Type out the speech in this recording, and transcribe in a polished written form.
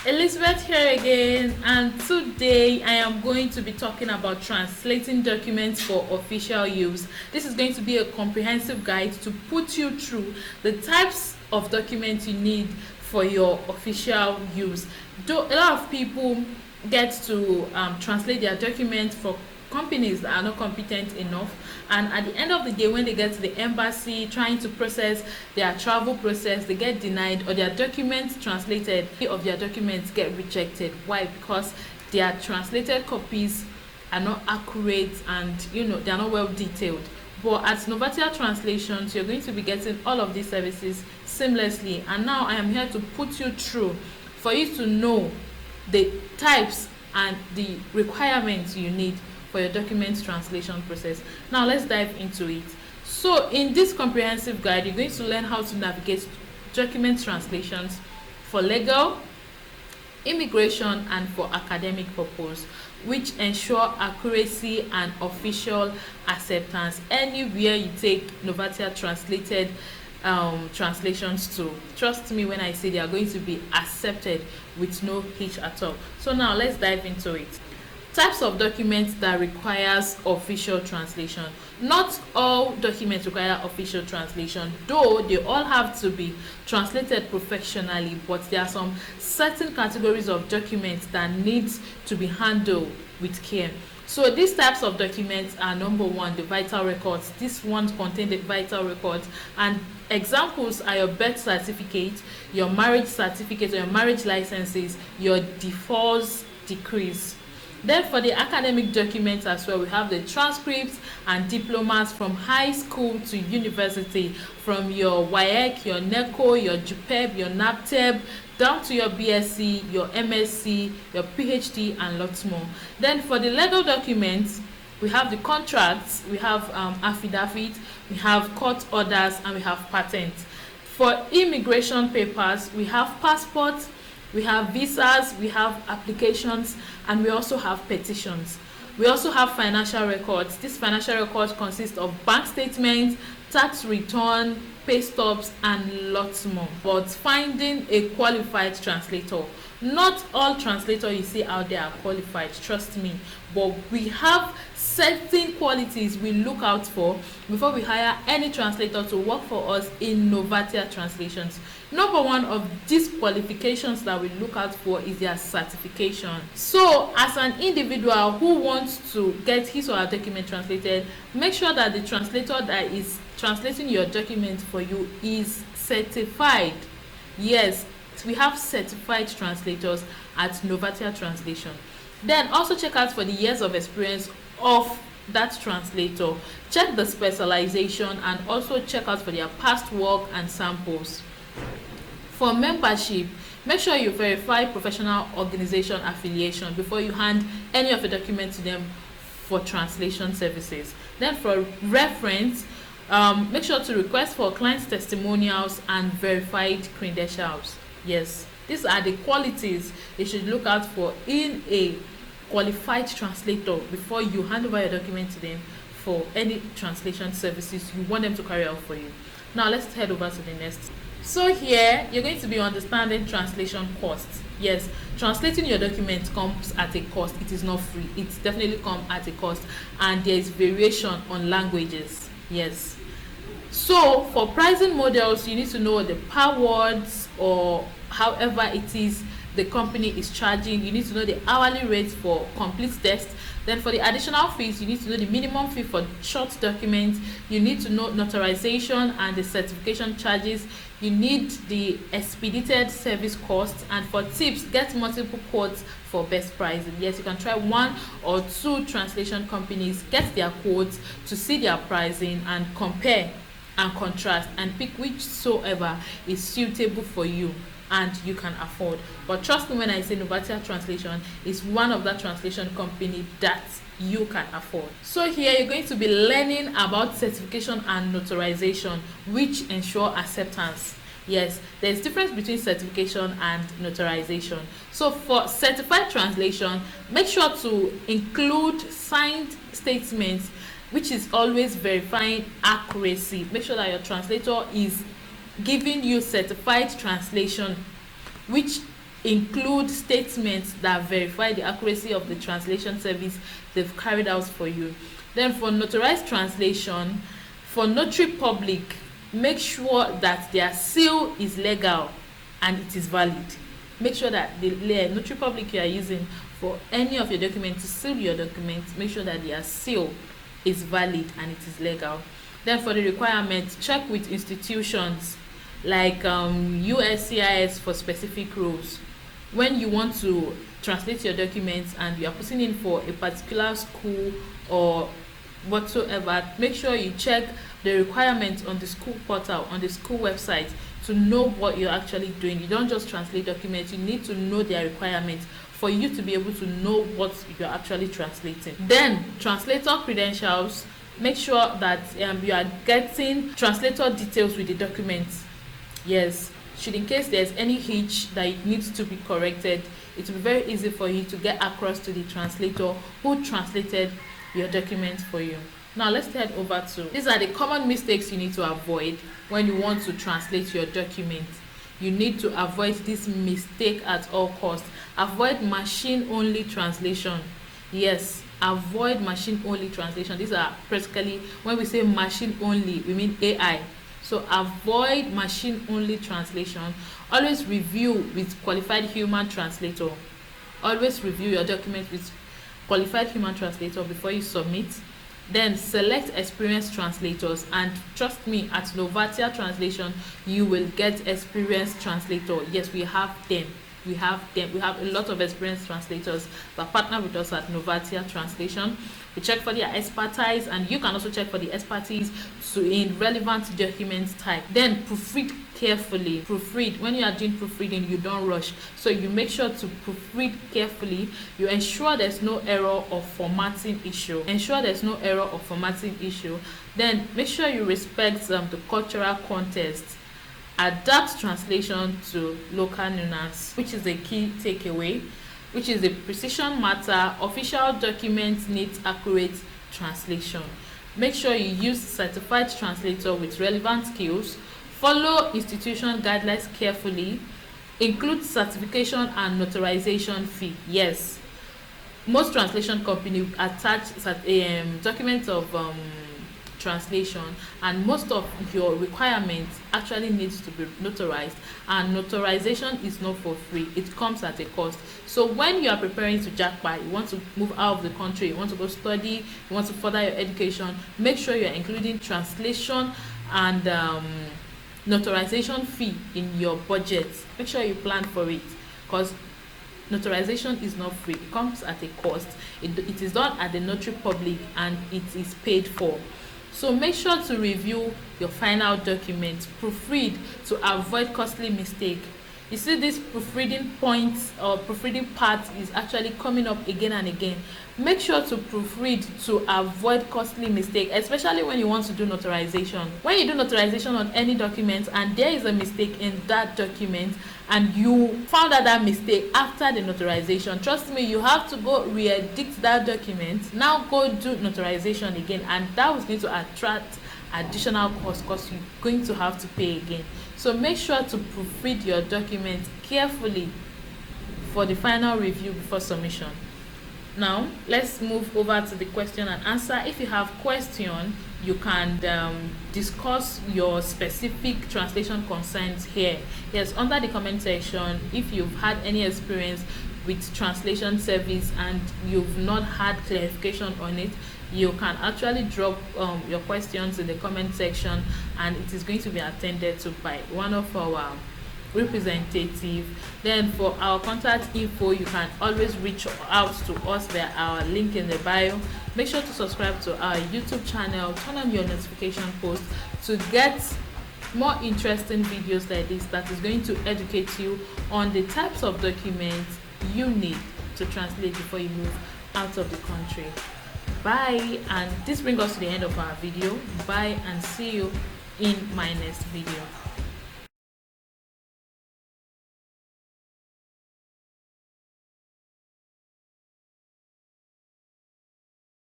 Elizabeth here again, and today I am going to be talking about translating documents for official use. This is going to be a comprehensive guide to put you through the types of documents you need for your official use. Though a lot of people get to translate their documents for companies that are not competent enough, and at the end of the day when they get to the embassy trying to process their travel process, they get denied, or their documents translated of their documents get rejected. Why? Because their translated copies are not accurate, and they are not well detailed. But at Novatia Translations, you're going to be getting all of these services seamlessly, and now I am here to put you through for you to know the types and the requirements you need for your document translation process. Now let's dive into it. So in this comprehensive guide, you're going to learn how to navigate document translations for legal, immigration, and for academic purpose, which ensure accuracy and official acceptance anywhere you take Novatia translated translations to. Trust me when I say they are going to be accepted with no hitch at all. So now let's dive into it. Types of documents that requires official translation. Not all documents require official translation, though they all have to be translated professionally, but there are some certain categories of documents that needs to be handled with care. So these types of documents are: number one, the vital records. These ones contain the vital records, and examples are your birth certificate, your marriage certificate, or your marriage licenses, your divorce decrees. Then for the academic documents as well, we have the transcripts and diplomas from high school to university, from your WAEC, your NECO, your JUPEB, your NAPTEB, down to your BSc, your MSc, your PhD, and lots more. Then for the legal documents, we have the contracts, we have affidavit, we have court orders, and we have patents. For immigration papers, we have passports, we have visas, we have applications, and we also have petitions. We also have financial records. These financial records consist of bank statements, tax return, pay stubs, and lots more. But finding a qualified translator. Not all translators you see out there are qualified, trust me, but we have certain qualities we look out for before we hire any translator to work for us in Novatia Translations. Number one of these qualifications that we look out for is their certification. So as an individual who wants to get his or her document translated, make sure that the translator that is translating your document for you is certified. Yes, we have certified translators at Novatia Translation. Then also check out for the years of experience of that translator. Check the specialization, and also check out for their past work and samples. For membership, make sure you verify professional organization affiliation before you hand any of the documents to them for translation services. Then for reference, make sure to request for clients' testimonials and verified credentials. Yes, these are the qualities you should look out for in a qualified translator before you hand over your document to them for any translation services you want them to carry out for you. Now let's head over to the next. So here you're going to be understanding translation costs. Yes, translating your document comes at a cost. It is not free. It definitely comes at a cost, and there is variation on languages. Yes. So for pricing models, you need to know the per words, or however it is the company is charging. You need to know the hourly rates for complete text. Then for the additional fees, you need to know the minimum fee for short documents. You need to know notarization and the certification charges. You need the expedited service costs, and for tips, get multiple quotes for best pricing. Yes, you can try one or two translation companies, get their quotes to see their pricing and compare and contrast and pick whichsoever is suitable for you and you can afford. But trust me when I say Novatia Translation is one of that translation company that you can afford. So here you're going to be learning about certification and notarization, which ensure acceptance. Yes, there's difference between certification and notarization. So for certified translation, make sure to include signed statements, which is always verifying accuracy. Make sure that your translator is giving you certified translation, which include statements that verify the accuracy of the translation service they've carried out for you. Then for notarized translation, for notary public, make sure that their seal is legal and it is valid. Make sure that the notary public you are using for any of your documents to seal your documents, make sure that their seal is valid and it is legal. Then for the requirements, check with institutions like USCIS for specific roles. When you want to translate your documents and you are putting in for a particular school or whatsoever, make sure you check the requirements on the school portal, on the school website, to know what you're actually doing. You don't just translate documents, you need to know their requirements for you to be able to know what you're actually translating. Then translator credentials, make sure that you are getting translator details with the documents. Yes, should in case there's any hitch that needs to be corrected, it will be very easy for you to get across to the translator who translated your documents for you. Now let's head over to, these are the common mistakes you need to avoid when you want to translate your documents. You need to avoid this mistake at all costs. Avoid machine only translation. Yes, avoid machine only translation. These are practically, when we say machine only, we mean AI. So avoid machine only translation. Always review with qualified human translator. Always review your document with qualified human translator before you submit. Then select experienced translators, and trust me, at Novatia Translation you will get experienced translator. Yes, we have them. We have a lot of experienced translators that partner with us at Novatia Translation. We check for their expertise, and you can also check for the expertise in relevant document type. Then proofread carefully. Proofread. When you are doing proofreading, you don't rush, so you make sure to proofread carefully. You ensure there's no error or formatting issue. Then make sure you respect the cultural context. Adapt translation to local nuance, which is a key takeaway, which is a precision matter. Official documents need accurate translation. Make sure you use certified translator with relevant skills. Follow institution guidelines carefully. Include certification and notarization fee. Yes, most translation companies attach documents of translation, and most of your requirements actually needs to be notarized, and notarization is not for free. It comes at a cost. So when you are preparing to jackpot, you want to move out of the country, you want to go study, you want to further your education, make sure you are including translation and notarization fee in your budget. Make sure you plan for it, because notarization is not free. It comes at a cost. It is done at the notary public and it is paid for. So make sure to review your final document. Proofread to avoid costly mistake. You see, this proofreading points or proofreading part is actually coming up again and again. Make sure to proofread to avoid costly mistake, especially when you want to do notarization. When you do notarization on any document and there is a mistake in that document and you found out that mistake after the notarization, trust me, you have to go re-edit that document, now go do notarization again, and that was going to attract additional cost because you're going to have to pay again. So make sure to proofread your document carefully for the final review before submission. Now let's move over to the question and answer. If you have question, you can discuss your specific translation concerns here. Yes, under the comment section. If you've had any experience with translation service and you've not had clarification on it, you can actually drop your questions in the comment section, and it is going to be attended to by one of our representative. Then for our contact info, you can always reach out to us via our link in the bio. Make sure to subscribe to our YouTube channel, turn on your notification post to get more interesting videos like this that is going to educate you on the types of documents you need to translate before you move out of the country. Bye, and this brings us to the end of our video. Bye, and see you in my next video.